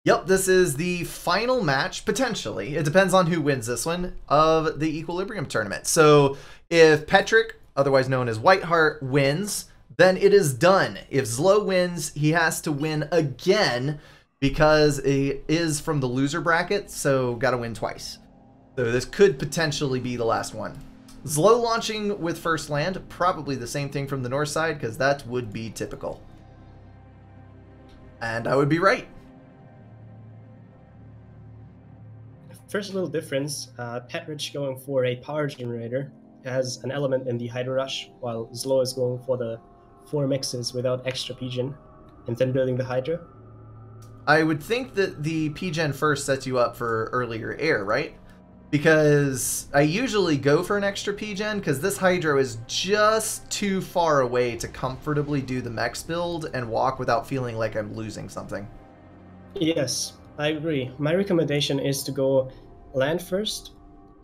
Yep, this is the final match, potentially. It depends on who wins this one, of the Equilibrium tournament. So if Petric, otherwise known as Whiteheart, wins, then it is done. If ZLO wins, he has to win again because it is from the loser bracket, so got to win twice. So this could potentially be the last one. ZLO launching with first land, probably the same thing from the north side, because that would be typical. And I would be right. First little difference, Petric going for a power generator has an element in the Hydro Rush, while ZLO is going for the 4 mixes without extra P-Gen, and then building the Hydro. I would think that the P-Gen first sets you up for earlier air, right? Because I usually go for an extra P-Gen, because this Hydro is just too far away to comfortably do the mechs build and walk without feeling like I'm losing something. Yes, I agree. My recommendation is to go land first,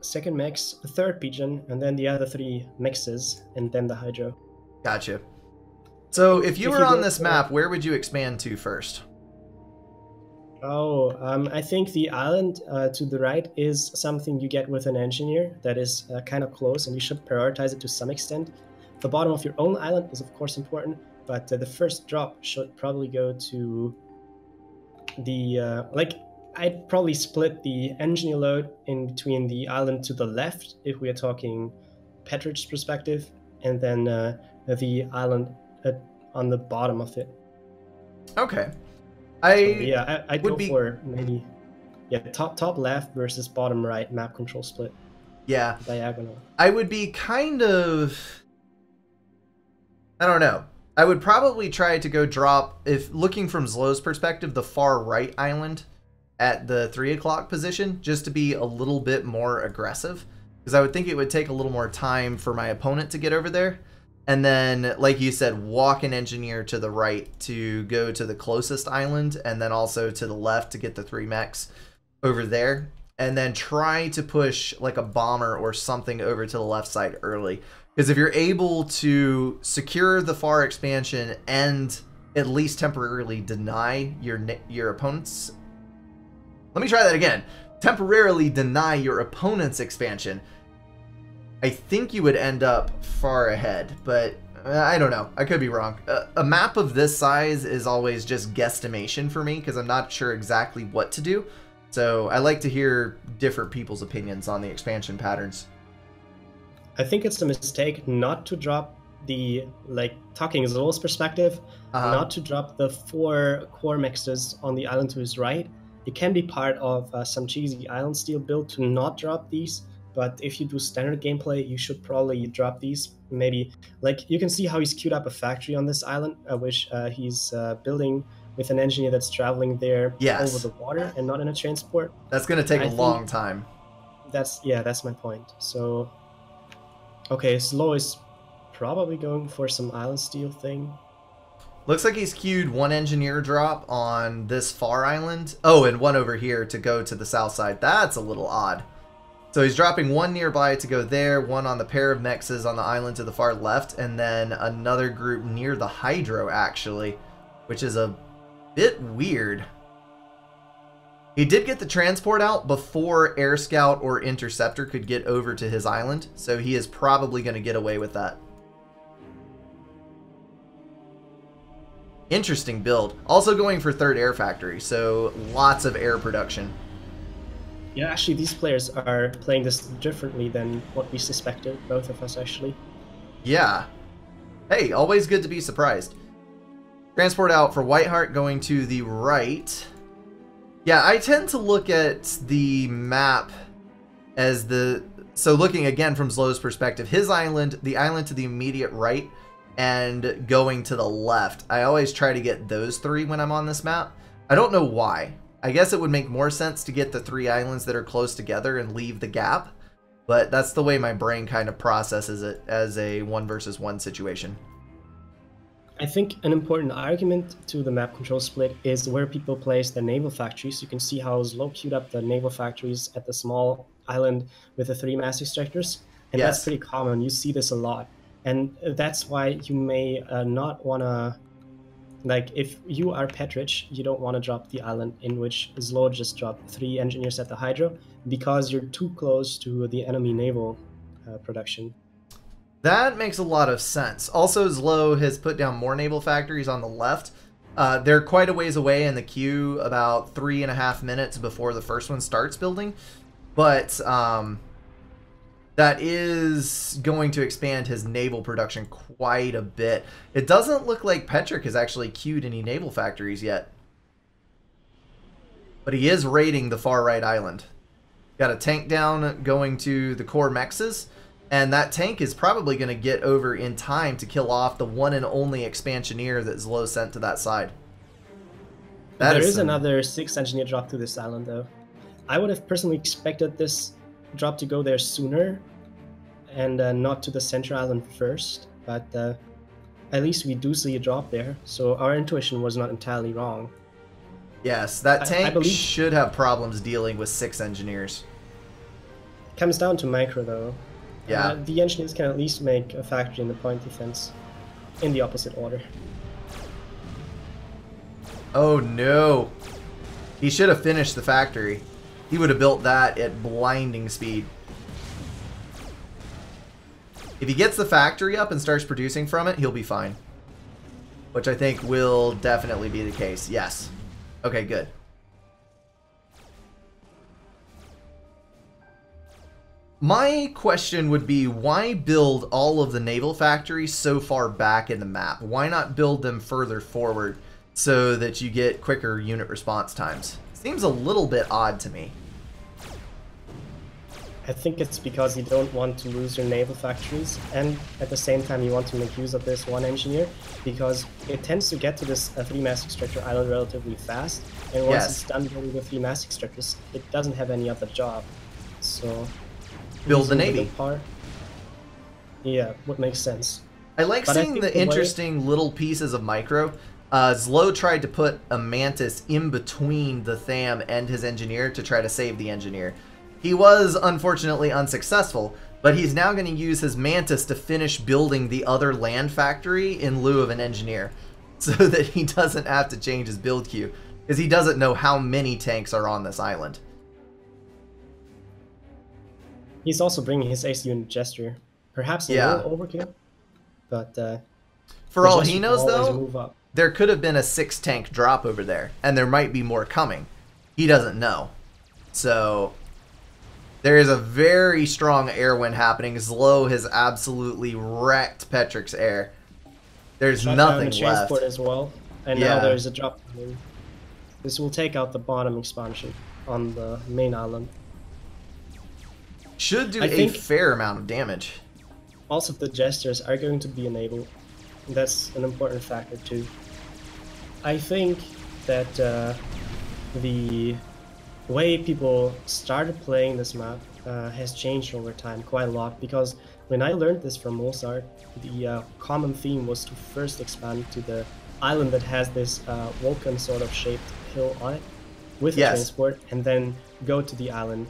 second mix, the third P-Gen, and then the other 3 mixes, and then the Hydro. Gotcha. So if you were on this map, where would you expand to first? Oh, I think the island to the right is something you get with an engineer that is kind of close, and you should prioritize it to some extent. The bottom of your own island is of course important, but the first drop should probably go to the I'd probably split the engineer load in between the island to the left if we are talking Petric's perspective, and then the island on the bottom of it. Okay. I'd go for maybe top left versus bottom right map control split. Yeah. Diagonal. I would be kind of, I don't know. I would probably try to go drop, if looking from ZLO's perspective, the far right island at the 3 o'clock position, just to be a little bit more aggressive. Because I would think it would take a little more time for my opponent to get over there. And then, like you said, walk an engineer to the right to go to the closest island, and then also to the left to get the 3 mechs over there. And then try to push like a bomber or something over to the left side early. Because if you're able to secure the far expansion and at least temporarily deny your opponent's... Let me try that again. Temporarily deny your opponent's expansion, I think you would end up far ahead, but I don't know. I could be wrong. A map of this size is always just guesstimation for me because I'm not sure exactly what to do. So I like to hear different people's opinions on the expansion patterns. I think it's a mistake not to drop the, talking ZLO's perspective, not to drop the 4 core mixes on the island to his right. It can be part of some cheesy island steel build to not drop these. But if you do standard gameplay, you should probably drop these. Maybe, you can see how he's queued up a factory on this island, which he's building with an engineer that's traveling there over the water and not in a transport. That's going to take a long time. That's my point. So, okay, ZLO is probably going for some island steel thing. Looks like he's queued 1 engineer drop on this far island. Oh, and 1 over here to go to the south side. That's a little odd. So he's dropping 1 nearby to go there, 1 on the pair of mexes on the island to the far left, and then another group near the Hydro, actually, which is a bit weird. He did get the transport out before Air Scout or Interceptor could get over to his island, so he is probably going to get away with that. Interesting build. Also going for 3rd air factory, so lots of air production. Yeah, actually, these players are playing this differently than what we suspected, both of us, actually. Yeah. Hey, always good to be surprised. Transport out for Whiteheart going to the right. Yeah, I tend to look at the map as the... So looking again from ZLO's perspective, his island, the island to the immediate right, and going to the left. I always try to get those 3 when I'm on this map. I don't know why. I guess it would make more sense to get the 3 islands that are close together and leave the gap, but that's the way my brain kind of processes it as a 1 versus 1 situation. I think an important argument to the map control split is where people place their naval factories. You can see how ZLO queued up the naval factories at the small island with the 3 mass extractors, and that's pretty common. You see this a lot, and that's why you may not want to Like, if you are Petric, you don't want to drop the island in which ZLO just dropped 3 engineers at the Hydro, because you're too close to the enemy naval production. That makes a lot of sense. Also, ZLO has put down more naval factories on the left. They're quite a ways away in the queue, about 3.5 minutes before the first one starts building. But that is going to expand his naval production quite a bit. It doesn't look like Petric has actually queued any naval factories yet. But he is raiding the far right island. Got a tank down going to the core mexes. And that tank is probably going to get over in time to kill off the one and only expansioneer that ZLO sent to that side. There is another 6 engineer drop to this island, though. I would have personally expected this drop to go there sooner and not to the center island first, but at least we do see a drop there, so our intuition was not entirely wrong. Yes, that tank should have problems dealing with 6 engineers. It comes down to micro, though. Yeah. The engineers can at least make a factory in the point defense in the opposite order. Oh no. He should have finished the factory. He would have built that at blinding speed. If he gets the factory up and starts producing from it, he'll be fine. Which I think will definitely be the case. Yes. Okay, good. My question would be, why build all of the naval factories so far back in the map? Why not build them further forward so that you get quicker unit response times? Seems a little bit odd to me. I think it's because you don't want to lose your naval factories, and at the same time you want to make use of this 1 engineer, because it tends to get to this 3 mass extractor island relatively fast, and once it's done building the 3 mass extractors, it doesn't have any other job. So build the navy. Yeah, would make sense. I like seeing the interesting little pieces of micro. ZLO tried to put a Mantis in between the Tham and his engineer to try to save the engineer. He was unfortunately unsuccessful, but he's now going to use his Mantis to finish building the other land factory in lieu of an engineer, so that he doesn't have to change his build queue, because he doesn't know how many tanks are on this island. He's also bringing his ace unit gesture. Perhaps a little overkill, but for all he knows, though, there could have been a 6 tank drop over there, and there might be more coming. He doesn't know. So there is a very strong air wind happening. ZLO has absolutely wrecked Petric's air. There's nothing left. Transport as well, and now there's a drop. This will take out the bottom expansion on the main island. Should do a fair amount of damage. Also, the gestures are going to be enabled. That's an important factor too. I think that the way people started playing this map has changed over time quite a lot, because when I learned this from Mozart, the common theme was to first expand to the island that has this Vulcan sort of shaped hill on it with transport, and then go to the island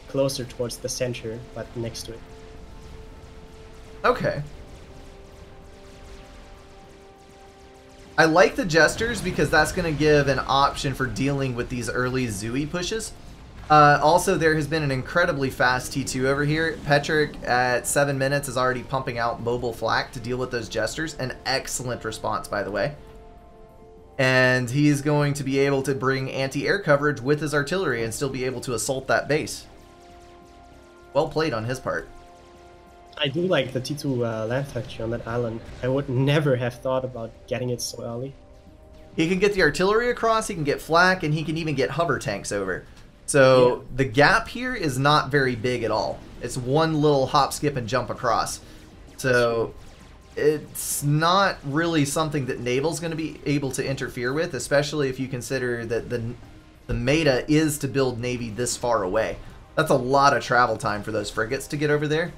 closer towards the center, but next to it. Okay. I like the gestures because that's going to give an option for dealing with these early Zooey pushes. Also, there has been an incredibly fast T2 over here. Petric at 7 minutes is already pumping out mobile flak to deal with those gestures. An excellent response, by the way. And he's going to be able to bring anti-air coverage with his artillery and still be able to assault that base. Well played on his part. I do like the T2 land factory on that island. I would never have thought about getting it so early. He can get the artillery across, he can get flak, and he can even get hover tanks over. So the gap here is not very big at all. It's one little hop, skip, and jump across. So it's not really something that Naval's going to be able to interfere with, especially if you consider that the meta is to build Navy this far away. That's a lot of travel time for those frigates to get over there.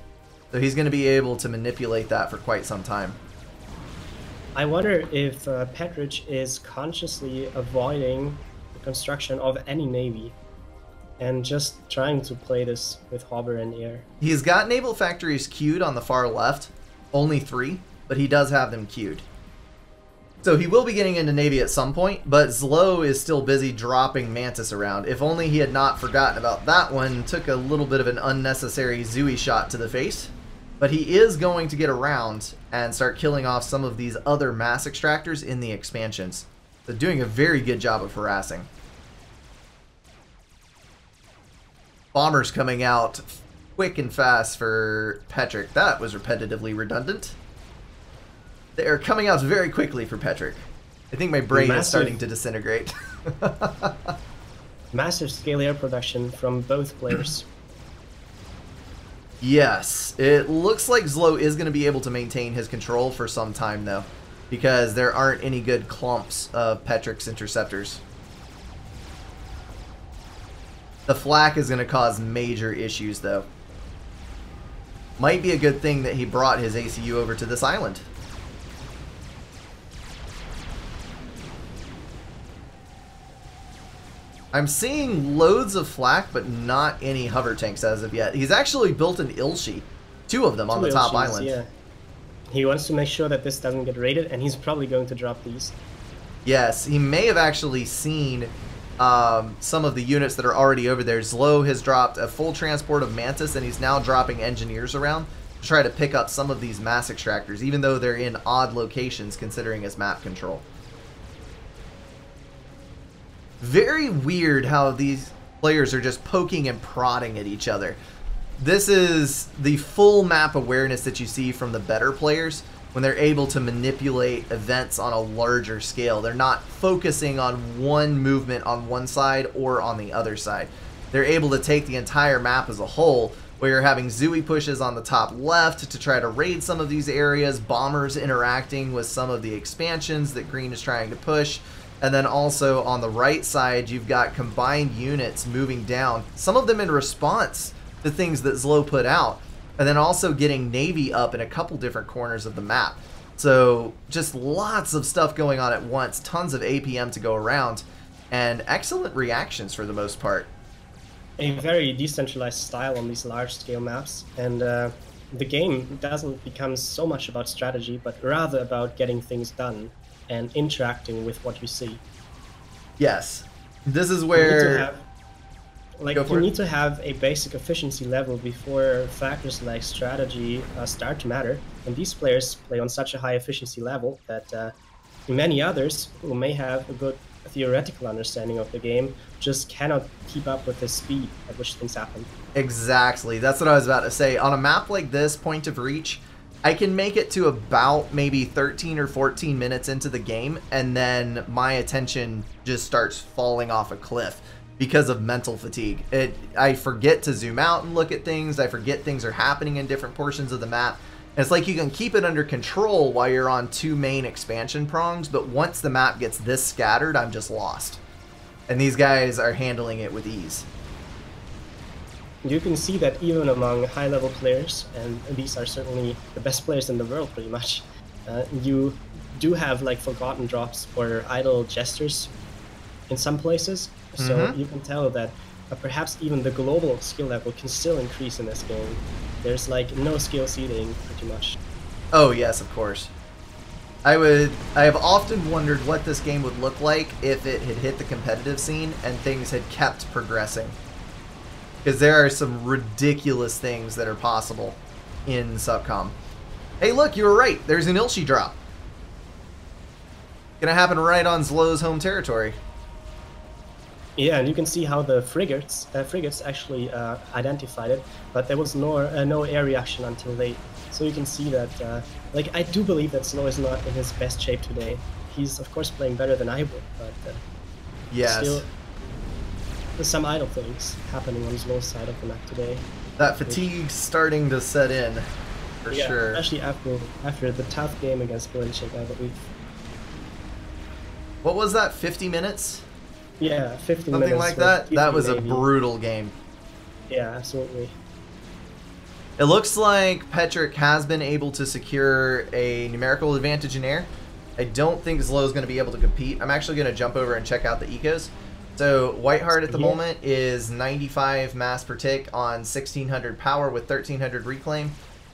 So he's going to be able to manipulate that for quite some time. I wonder if Petric is consciously avoiding the construction of any navy and just trying to play this with hover and air. He's got naval factories queued on the far left, only 3, but he does have them queued. So he will be getting into Navy at some point, but ZLO is still busy dropping Mantis around. If only he had not forgotten about that one, took a little bit of an unnecessary Zooey shot to the face. But he is going to get around and start killing off some of these other mass extractors in the expansions. So doing a very good job of harassing. Bombers coming out quick and fast for Petric. That was repetitively redundant. They are coming out very quickly for Petric. I think my brain is starting to disintegrate. Massive scale air production from both players. Yes, it looks like ZLO is going to be able to maintain his control for some time though, because there aren't any good clumps of Petric's interceptors. The flak is going to cause major issues though. Might be a good thing that he brought his ACU over to this island. I'm seeing loads of flak, but not any hover tanks as of yet. He's actually built an Ilshi. 2 of them on the top island. Yeah. He wants to make sure that this doesn't get raided, and he's probably going to drop these. Yes, he may have actually seen some of the units that are already over there. ZLO has dropped a full transport of Mantis, and he's now dropping engineers around to try to pick up some of these mass extractors, even though they're in odd locations considering his map control. Very weird how these players are just poking and prodding at each other. This is the full map awareness that you see from the better players when they're able to manipulate events on a larger scale. They're not focusing on one movement on one side or on the other side. They're able to take the entire map as a whole, where you're having Zooey pushes on the top left to try to raid some of these areas, bombers interacting with some of the expansions that Green is trying to push. And then also on the right side, you've got combined units moving down, some of them in response to things that ZLO put out, and then also getting Navy up in a couple different corners of the map. So just lots of stuff going on at once, tons of APM to go around, and excellent reactions for the most part. A very decentralized style on these large-scale maps, and the game doesn't become so much about strategy, but rather about getting things done and interacting with what you see. Yes, this is where you need to have a basic efficiency level before factors like strategy start to matter. And these players play on such a high efficiency level that many others who may have a good theoretical understanding of the game just cannot keep up with the speed at which things happen. Exactly, that's what I was about to say. On a map like this, Point of Reach, I can make it to about maybe 13 or 14 minutes into the game, and then my attention just starts falling off a cliff because of mental fatigue. I forget to zoom out and look at things. I forget things are happening in different portions of the map. And it's like you can keep it under control while you're on 2 main expansion prongs, but once the map gets this scattered, I'm just lost. And these guys are handling it with ease. You can see that even among high-level players, and these are certainly the best players in the world pretty much, you do have like forgotten drops or idle gestures in some places. So you can tell that perhaps even the global skill level can still increase in this game. There's like no skill ceiling pretty much. Oh yes, of course. I have often wondered what this game would look like if it had hit the competitive scene and things had kept progressing. Because there are some ridiculous things that are possible in SupCom. Hey look, you were right. There's an Ilshi drop. Gonna happen right on ZLO's home territory. Yeah, and you can see how the frigates actually identified it, but there was no air reaction until late. So you can see that, like, I do believe that ZLO is not in his best shape today. He's of course playing better than I would, but yes. Still, there's some idle things happening on ZLO's side of the map today. That fatigue's starting to set in, for sure. Especially after the tough game against BRNK, I believe. What was that, 50 minutes? Yeah, 50 Something minutes. Like that? That was a brutal game. Yeah, absolutely. It looks like Petric has been able to secure a numerical advantage in air. I don't think ZLO is going to be able to compete. I'm actually going to jump over and check out the ecos. So Whiteheart at the moment is 95 mass per tick on 1600 power with 1300 reclaim.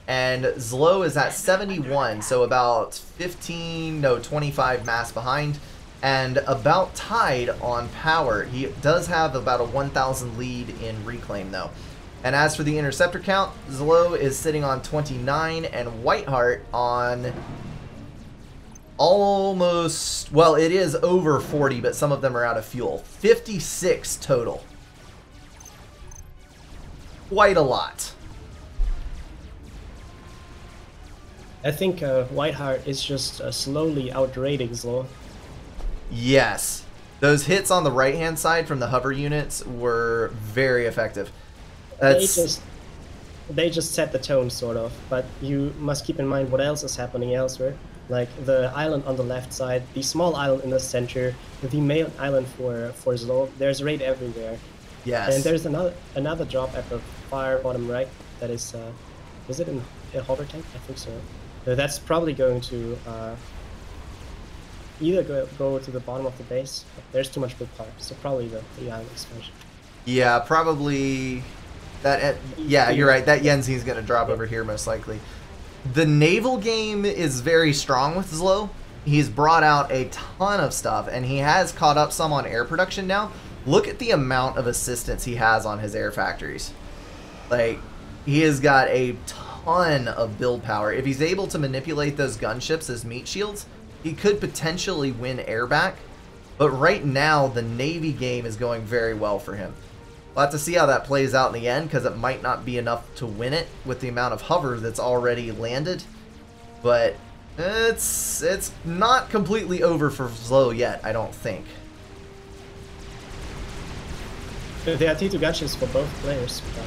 and ZLO is at 71, so about 25 mass behind, and about tied on power. He does have about a 1,000 lead in reclaim, though. And as for the interceptor count, ZLO is sitting on 29, and Whiteheart on almost, well, it is over 40, but some of them are out of fuel. 56 total. Quite a lot. I think Whiteheart is just slowly outrating ZLO. Yes. Those hits on the right-hand side from the hover units were very effective. They just set the tone, sort of, but you must keep in mind what else is happening elsewhere. Like the island on the left side, the small island in the center, the main island for ZLO. There's raid everywhere. Yes. And there's another drop at the far bottom right. That is it in a hover tank? I think so. That's probably going to either go to the bottom of the base. There's too much build power, so probably the island expansion. Yeah, probably that. Yeah, you're right. That Yenzi's going to drop over here most likely. The naval game is very strong with ZLO. He's brought out a ton of stuff, and he has caught up some on air production now. Look at the amount of assistance he has on his air factories. Like, he has got a ton of build power. If he's able to manipulate those gunships as meat shields, he could potentially win air back. But right now, the Navy game is going very well for him. We'll have to see how that plays out in the end, because it might not be enough to win it with the amount of hover that's already landed. But it's not completely over for ZLO yet, I don't think. There are T2 gunships for both players, but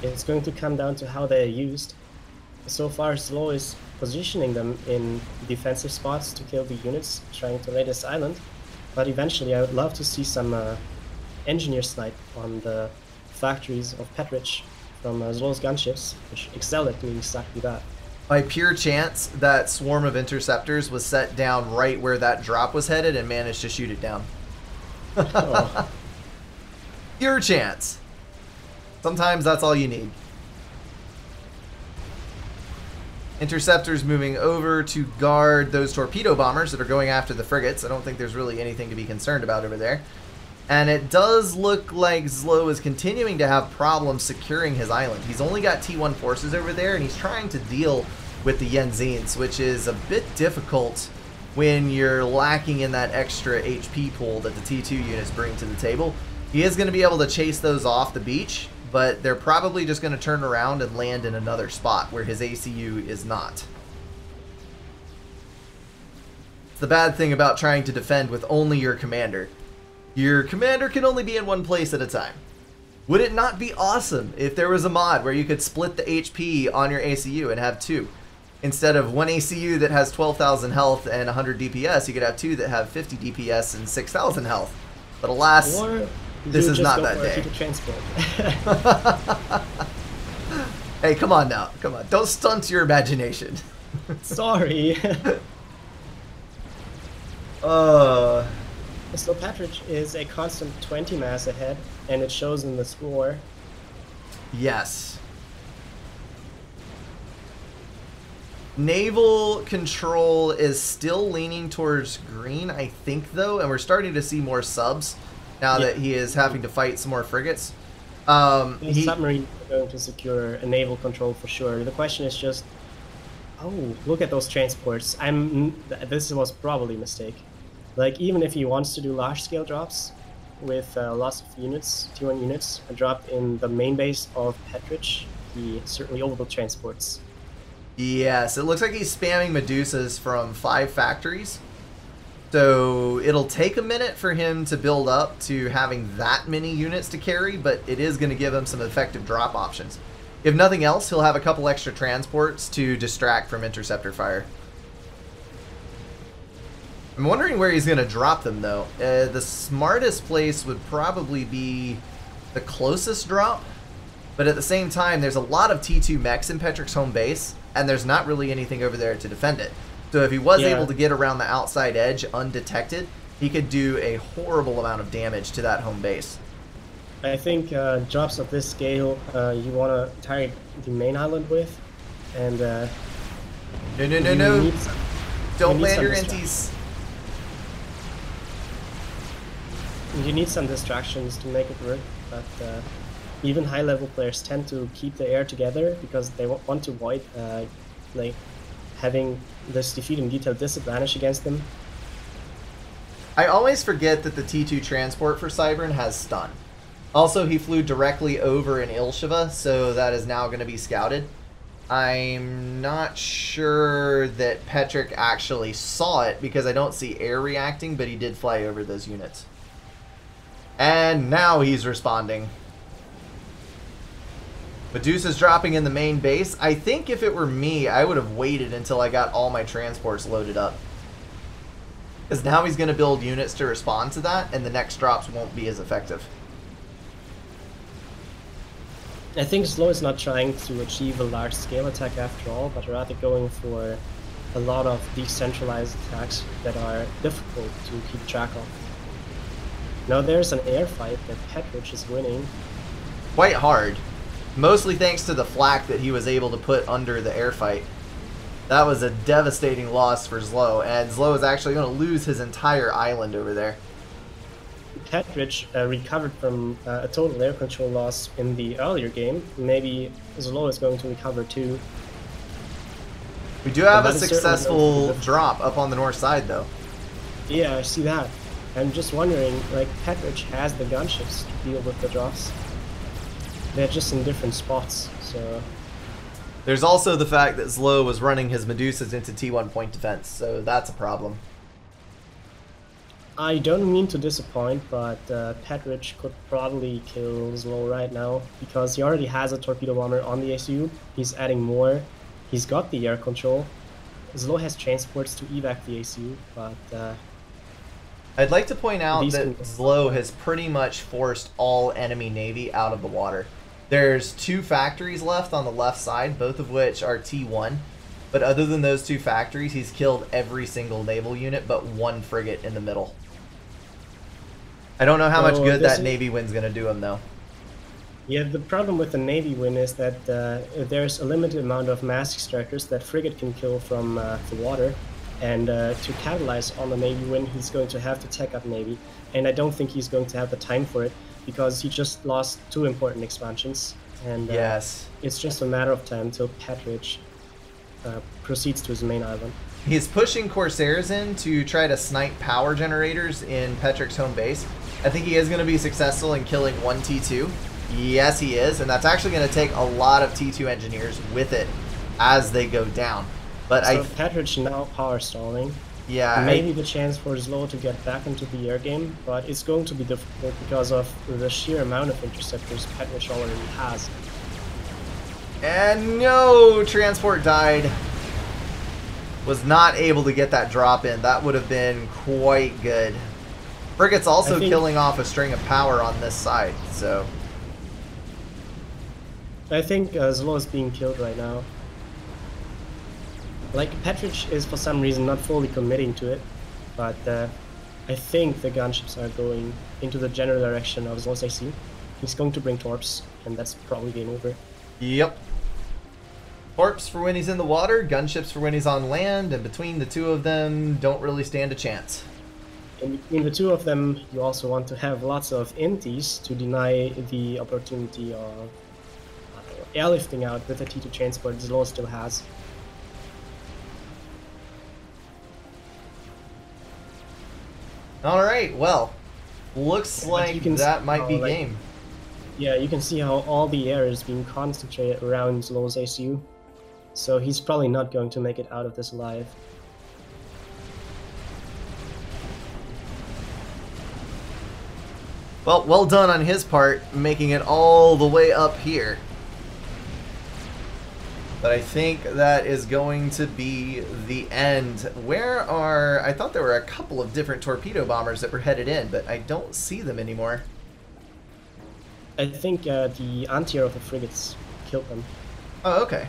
it's going to come down to how they're used. So far, ZLO is positioning them in defensive spots to kill the units trying to raid this island, but eventually I would love to see some engineer snipe on the factories of Petric from ZLO's gunships, which excel at doing exactly that. By pure chance, that swarm of interceptors was set down right where that drop was headed and managed to shoot it down. Oh. Pure chance. Sometimes that's all you need. Interceptors moving over to guard those torpedo bombers that are going after the frigates. I don't think there's really anything to be concerned about over there. And it does look like ZLO is continuing to have problems securing his island. He's only got T1 forces over there, and he's trying to deal with the Yenzines, which is a bit difficult when you're lacking in that extra HP pool that the T2 units bring to the table. He is going to be able to chase those off the beach, but they're probably just going to turn around and land in another spot where his ACU is not. It's the bad thing about trying to defend with only your commander. Your commander can only be in one place at a time. Would it not be awesome if there was a mod where you could split the HP on your ACU and have two? Instead of one ACU that has 12,000 health and 100 DPS, you could have two that have 50 DPS and 6,000 health. But alas, this is not that day. Hey, come on now. Come on. Don't stunt your imagination. Sorry. So Petric is a constant 20 mass ahead, and it shows in the score. Yes. Naval control is still leaning towards green, I think, though, and we're starting to see more subs now that he is having to fight some more frigates. The submarine is going to secure a naval control for sure. The question is just, oh, look at those transports. This was probably a mistake. Like, even if he wants to do large-scale drops with lots of units, T1 units, dropped in the main base of Petric, he certainly overbuilt transports. Yes, it looks like he's spamming Medusas from 5 factories. So it'll take a minute for him to build up to having that many units to carry, but it is going to give him some effective drop options. If nothing else, he'll have a couple extra transports to distract from interceptor fire. I'm wondering where he's going to drop them, though. The smartest place would probably be the closest drop, but at the same time, there's a lot of T2 mechs in Petric's home base, and there's not really anything over there to defend it. So if he was able to get around the outside edge undetected, he could do a horrible amount of damage to that home base. I think drops of this scale you want to target the main island with, and no. Don't land your NTs. You need some distractions to make it work, but even high-level players tend to keep the air together because they want to avoid like having this defeat in detail disadvantage against them. I always forget that the T2 transport for Cybern has stun. Also, he flew directly over in Ilsheva, so that is now going to be scouted. I'm not sure that Petric actually saw it because I don't see air reacting, but he did fly over those units. And now he's responding. Medusa's dropping in the main base. I think if it were me, I would have waited until I got all my transports loaded up. Because now he's going to build units to respond to that, and the next drops won't be as effective. I think ZLO is not trying to achieve a large-scale attack after all, but rather going for a lot of decentralized attacks that are difficult to keep track of. Now there's an air fight that Petric is winning. Quite hard. Mostly thanks to the flak that he was able to put under the air fight. That was a devastating loss for ZLO, and ZLO is actually going to lose his entire island over there. Petric recovered from a total air control loss in the earlier game. Maybe ZLO is going to recover too. We do have a successful drop up on the north side, though. Yeah, I see that. I'm just wondering, like, Petric has the gunships to deal with the drops. They're just in different spots, so... There's also the fact that ZLO was running his Medusas into T1 point defense, so that's a problem. I don't mean to disappoint, but Petric could probably kill ZLO right now, because he already has a torpedo bomber on the ACU. He's adding more. He's got the air control. ZLO has transports to evac the ACU, but... I'd like to point out that ZLO has pretty much forced all enemy navy out of the water. There's 2 factories left on the left side, both of which are T1. But other than those 2 factories, he's killed every single naval unit but 1 frigate in the middle. I don't know how much good that Navy win's going to do him, though. Yeah, the problem with the Navy win is that there's a limited amount of mass extractors that frigate can kill from the water. And to capitalize on the Navy win, he's going to have to tech up Navy. And I don't think he's going to have the time for it, because he just lost 2 important expansions. And yes, it's just a matter of time till Petric proceeds to his main island. He's pushing Corsairs in to try to snipe power generators in Petric's home base. I think he is going to be successful in killing 1 T2. Yes, he is, and that's actually going to take a lot of T2 engineers with it as they go down. But so Petric now power stalling. Yeah, maybe the chance for ZLO to get back into the air game, but it's going to be difficult because of the sheer amount of interceptors Petric already has. And no, transport died. Was not able to get that drop in. That would have been quite good. Frigate's also killing off a string of power on this side, so... I think ZLO is being killed right now. Like, Petric is for some reason not fully committing to it, but I think the gunships are going into the general direction of ZLO's AC. He's going to bring torps, and that's probably game over. Yep. Torps for when he's in the water, gunships for when he's on land, and between the 2 of them, don't really stand a chance. In between the 2 of them, you also want to have lots of inties to deny the opportunity of airlifting out with a T2 transport ZLO still has. Alright, well, looks like that might be game. Yeah, you can see how all the air is being concentrated around ZLO's ACU. So he's probably not going to make it out of this alive. Well, well done on his part, making it all the way up here. But I think that is going to be the end. Where are... I thought there were a couple of different torpedo bombers that were headed in, but I don't see them anymore. I think the anti-air of the frigates killed them. Oh, okay.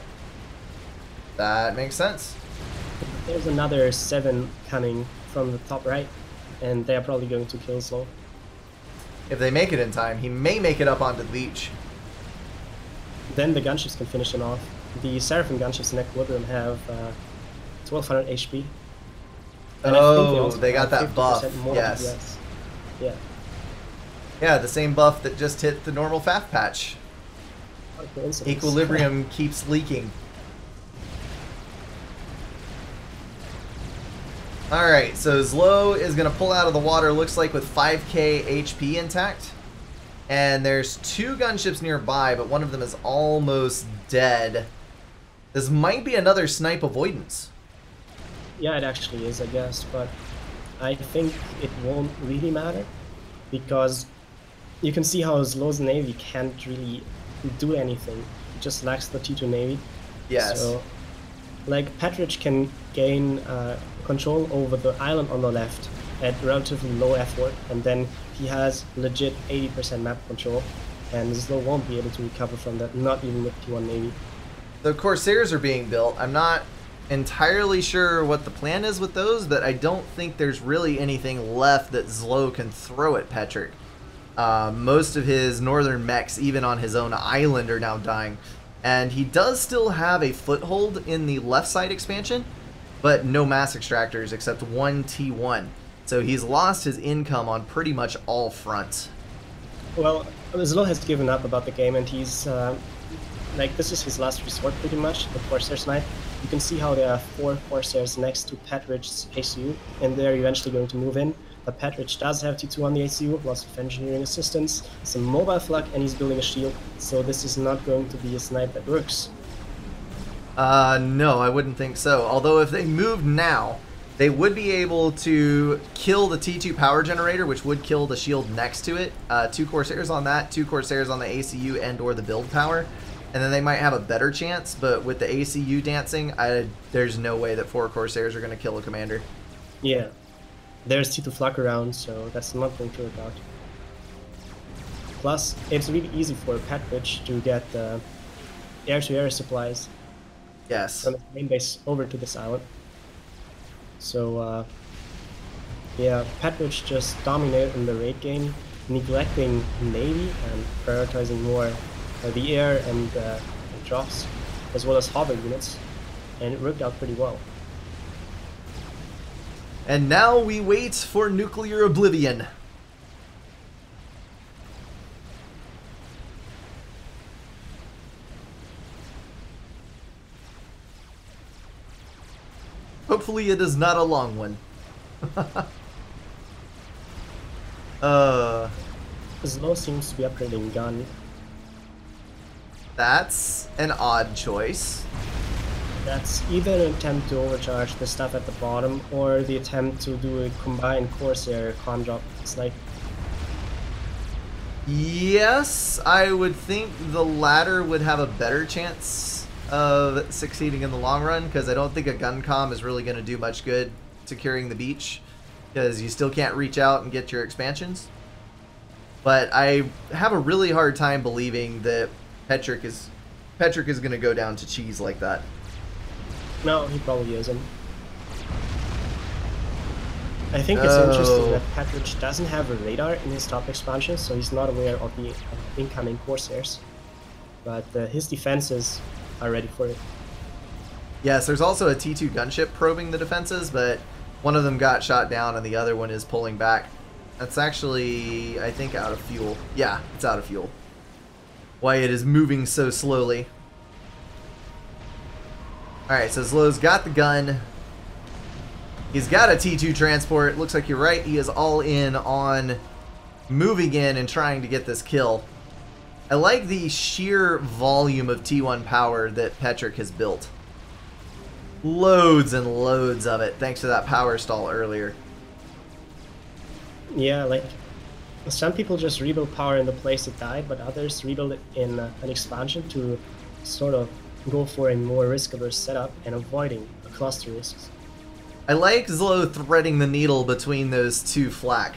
That makes sense. There's another 7 coming from the top right, and they're probably going to kill ZLO. If they make it in time, he may make it up onto the beach. Then the gunships can finish him off. the Seraphim gunships in Equilibrium have 1200 HP. And oh, they got that buff. More yes. DPS. Yeah. Yeah, the same buff that just hit the normal FAF patch. Equilibrium keeps leaking. Alright, so ZLO is going to pull out of the water, looks like with 5k HP intact. And there's 2 gunships nearby, but one of them is almost dead. This might be another snipe avoidance. Yeah, it actually is, I guess, but I think it won't really matter, because you can see how ZLO's Navy can't really do anything. It just lacks the T2 Navy. Yes. So, like, Petric can gain control over the island on the left at relatively low effort, and then he has legit 80% map control, and ZLO won't be able to recover from that, not even with T1 Navy. The Corsairs are being built. I'm not entirely sure what the plan is with those, but I don't think there's really anything left that ZLO can throw at Petric. Most of his northern mechs, even on his own island, are now dying. And he does still have a foothold in the left side expansion, but no mass extractors except 1 T1. So he's lost his income on pretty much all fronts. Well, ZLO has given up about the game, and he's like, this is his last resort pretty much, the Corsair snipe. You can see how there are 4 Corsairs next to Petric's ACU, and they're eventually going to move in. But Petric does have T2 on the ACU, lots of engineering assistance, some mobile flak, and he's building a shield, so this is not going to be a snipe that works. No, I wouldn't think so. Although if they moved now, they would be able to kill the T2 power generator, which would kill the shield next to it. 2 Corsairs on that, 2 Corsairs on the ACU and or the build power. And then they might have a better chance, but with the ACU dancing, there's no way that 4 Corsairs are going to kill a commander. Yeah. There's T2 flak around, so that's not going to work out. Plus, it's really easy for Petric to get air-to-air supplies. Yes. From his main base over to this island. So, yeah, Petric just dominated in the raid game, neglecting Navy and prioritizing more the air and drops, as well as hover units, and it worked out pretty well. And now we wait for nuclear oblivion. Hopefully it is not a long one. ZLO seems to be upgrading gun. That's an odd choice. That's either an attempt to overcharge the stuff at the bottom, or the attempt to do a combined Corsair con drop. It's like... Yes, I would think the latter would have a better chance of succeeding in the long run, because I don't think a gun comm is really going to do much good securing the beach, because you still can't reach out and get your expansions. But I have a really hard time believing that Petric is going to go down to cheese like that. No, he probably isn't. I think it's interesting that Petric doesn't have a radar in his top expansion, so he's not aware of the incoming Corsairs. But his defenses are ready for it. Yes, there's also a T2 gunship probing the defenses, but one of them got shot down and the other one is pulling back. That's actually, I think, out of fuel. Yeah, it's out of fuel. Why it is moving so slowly. Alright, so ZLO's got the gun. He's got a T2 transport. Looks like you're right. He is all in on moving in and trying to get this kill. I like the sheer volume of T1 power that Petric has built. Loads and loads of it, thanks to that power stall earlier. Yeah, like, some people just rebuild power in the place it died, but others rebuild it in an expansion to sort of go for a more risk-averse setup and avoiding the cluster risks. I like ZLO threading the needle between those 2 flak.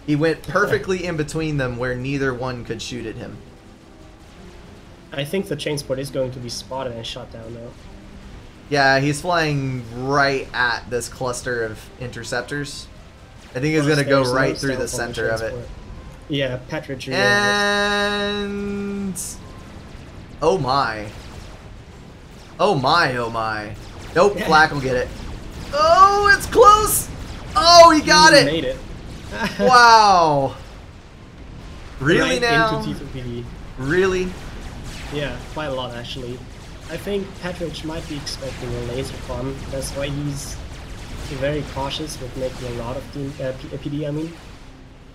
He went perfectly in between them where neither one could shoot at him. I think the chainsport is going to be spotted and shot down now. Yeah, he's flying right at this cluster of interceptors. I think he's going to go right through the center of it. Yeah, Petric. And... oh my. Oh my, oh my. Nope, Flak will get it. Oh, it's close! Oh, he got it! Made it. Wow. Really right now? Into T2PD. Really? Yeah, quite a lot actually. I think Petric might be expecting a laser farm. That's why he's very cautious with making a lot of PD, I mean.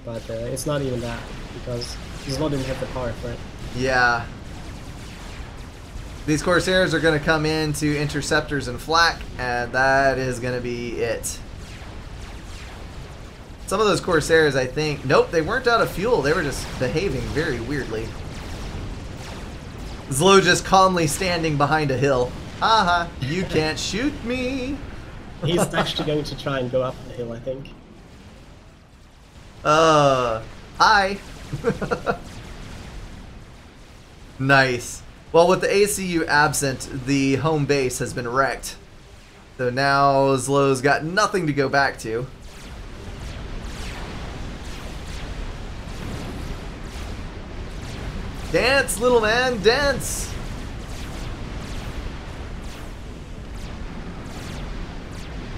But it's not even that, because ZLO didn't have the power for it. Yeah. These Corsairs are going to come into Interceptors and Flak, and that is going to be it. Some of those Corsairs, I think... Nope, they weren't out of fuel. They were just behaving very weirdly. ZLO just calmly standing behind a hill. Haha, you can't shoot me. He's actually going to try and go up the hill, I think. Hi. Nice. Well, with the ACU absent, the home base has been wrecked. So now ZLO's got nothing to go back to. Dance, little man, dance!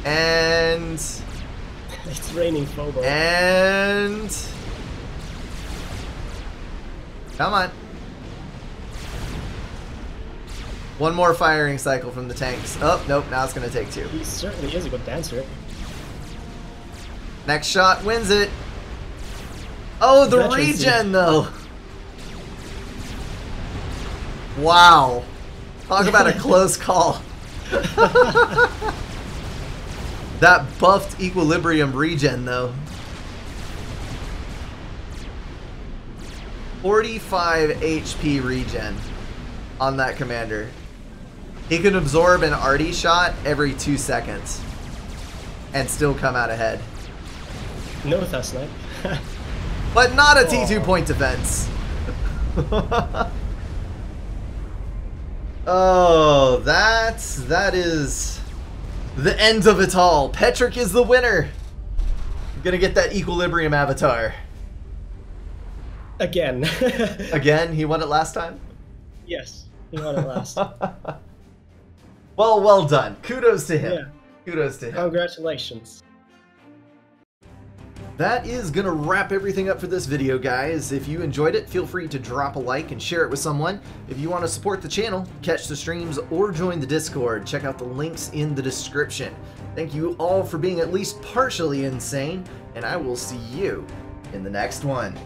And... It's raining Phobo. And... Come on. One more firing cycle from the tanks. Oh, nope, now it's going to take two. He certainly is a good dancer. Next shot wins it. Oh, the regen, though. Wow. Talk about a close call. That buffed equilibrium regen, though. 45 HP regen on that commander. He can absorb an arty shot every 2 seconds and still come out ahead. No Thrust Knife. But not a T2 point defense. Oh, that is the end of it all. Petric is the winner. I'm gonna get that equilibrium avatar. Again. Again? He won it last time? Yes, he won it last. Well done. Kudos to him. Yeah. Kudos to him. Congratulations. That is gonna wrap everything up for this video, guys. If you enjoyed it, feel free to drop a like and share it with someone. If you want to support the channel, catch the streams, or join the Discord, check out the links in the description. Thank you all for being at least partially insane, and I will see you in the next one.